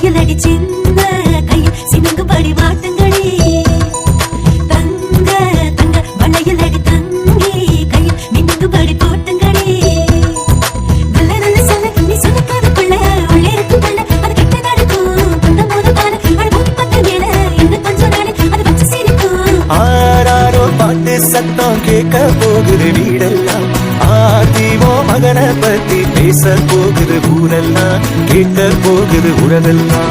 வளையல் அடி சின்ன கையில் சினுங்குபடி வாட்டுங்களே தங்க தங்க வளையல் அடி தங்கி கையில் மின்னுங்குபடி போட்டுங்களே நல்ல நல்ல சொல்ல நீ சொன்னதுக்குள்ள உள்ளே இருக்கும் கண்ண அது கிட்ட நடக்கும் கொஞ்சம் போது பாரு அது முப்பத்து மேல இன்னும் கொஞ்சம் நாள் அது வச்சு சிரிக்கும் ஆராரோ பாட்டு சத்தம் கேட்க போகுது வீடெல்லாம் ஆதிவோ மகனை பத்தி பேச போகுது ஊரெல்லாம் கேட்க போகுது உறவெல்லாம்